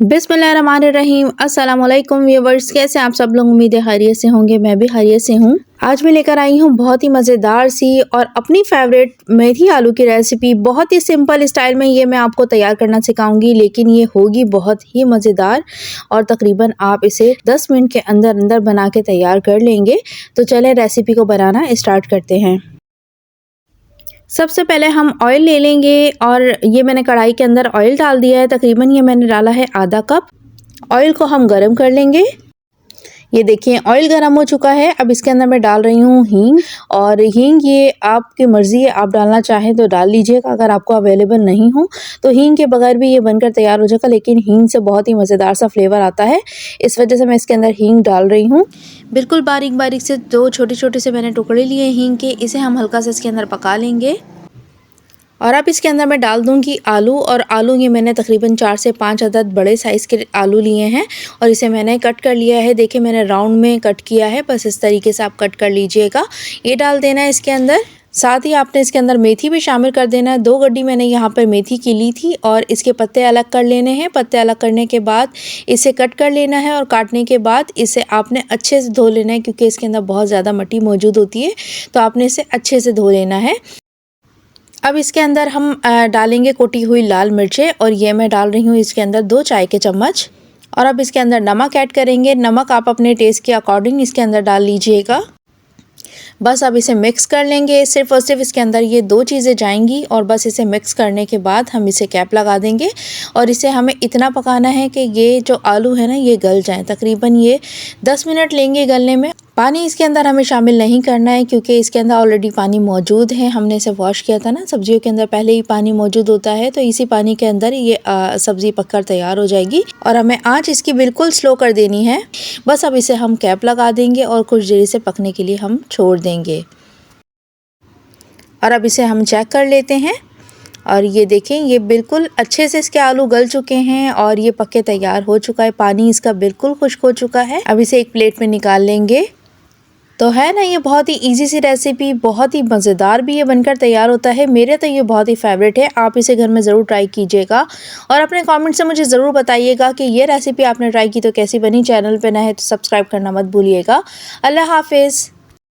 बिस्मिल्लाहिर्रहमानिर्रहीम। अस्सलाम वालेकुम व्यूअर्स, कैसे आप सब लोग? उम्मीद है खैरियत से होंगे। मैं भी खैरियत से हूँ। आज मैं लेकर आई हूँ बहुत ही मज़ेदार सी और अपनी फेवरेट मेथी आलू की रेसिपी। बहुत ही सिंपल स्टाइल में ये मैं आपको तैयार करना सिखाऊंगी, लेकिन ये होगी बहुत ही मज़ेदार और तकरीबन आप इसे 10 मिनट के अंदर अंदर बना के तैयार कर लेंगे। तो चलें रेसिपी को बनाना स्टार्ट करते हैं। सबसे पहले हम ऑयल ले लेंगे और ये मैंने कढ़ाई के अंदर ऑयल डाल दिया है। तकरीबन ये मैंने डाला है आधा कप। ऑयल को हम गरम कर लेंगे। ये देखिए ऑयल गरम हो चुका है। अब इसके अंदर मैं डाल रही हूँ हींग। और हींग ये आपकी मर्ज़ी है, आप डालना चाहें तो डाल लीजिएगा, अगर आपको अवेलेबल नहीं हो तो हींग के बगैर भी ये बनकर तैयार हो जाएगा, लेकिन हींग से बहुत ही मज़ेदार सा फ्लेवर आता है। इस वजह से मैं इसके अंदर हींग डाल रही हूँ। बिल्कुल बारीक बारीक से दो छोटे छोटे से मैंने टुकड़े लिए हींग के। इसे हम हल्का सा इसके अंदर पका लेंगे। और अब इसके अंदर मैं डाल दूंगी आलू। और आलू ये मैंने तकरीबन 4 से 5 अदद बड़े साइज़ के आलू लिए हैं और इसे मैंने कट कर लिया है। देखिए मैंने राउंड में कट किया है, बस इस तरीके से आप कट कर लीजिएगा। ये डाल देना है इसके अंदर। साथ ही आपने इसके अंदर मेथी भी शामिल कर देना है। 2 गड्डी मैंने यहाँ पर मेथी की ली थी और इसके पत्ते अलग कर लेने हैं। पत्ते अलग करने के बाद इसे कट कर लेना है और काटने के बाद इसे आपने अच्छे से धो लेना है, क्योंकि इसके अंदर बहुत ज़्यादा मिट्टी मौजूद होती है, तो आपने इसे अच्छे से धो लेना है। अब इसके अंदर हम डालेंगे कुटी हुई लाल मिर्चें और ये मैं डाल रही हूँ इसके अंदर 2 चाय के चम्मच। और अब इसके अंदर नमक ऐड करेंगे। नमक आप अपने टेस्ट के अकॉर्डिंग इसके अंदर डाल लीजिएगा। बस अब इसे मिक्स कर लेंगे। सिर्फ और सिर्फ इसके अंदर ये 2 चीज़ें जाएंगी और बस इसे मिक्स करने के बाद हम इसे कैप लगा देंगे। और इसे हमें इतना पकाना है कि ये जो आलू है ना ये गल जाए। तकरीबन ये 10 मिनट लेंगे गलने में। पानी इसके अंदर हमें शामिल नहीं करना है, क्योंकि इसके अंदर ऑलरेडी पानी मौजूद है। हमने इसे वॉश किया था ना, सब्जियों के अंदर पहले ही पानी मौजूद होता है, तो इसी पानी के अंदर ये सब्ज़ी पककर तैयार हो जाएगी। और हमें आंच इसकी बिल्कुल स्लो कर देनी है। बस अब इसे हम कैप लगा देंगे और कुछ देर से पकने के लिए हम छोड़ देंगे। और अब इसे हम चेक कर लेते हैं। और ये देखें ये बिल्कुल अच्छे से इसके आलू गल चुके हैं और ये पक के तैयार हो चुका है। पानी इसका बिल्कुल खुश्क हो चुका है। अब इसे एक प्लेट में निकाल लेंगे। तो है ना, ये बहुत ही इजी सी रेसिपी, बहुत ही मज़ेदार भी ये बनकर तैयार होता है। मेरे तो ये बहुत ही फेवरेट है। आप इसे घर में ज़रूर ट्राई कीजिएगा और अपने कमेंट से मुझे ज़रूर बताइएगा कि ये रेसिपी आपने ट्राई की तो कैसी बनी। चैनल पे नए हैं तो सब्सक्राइब करना मत भूलिएगा। अल्लाह हाफिज़।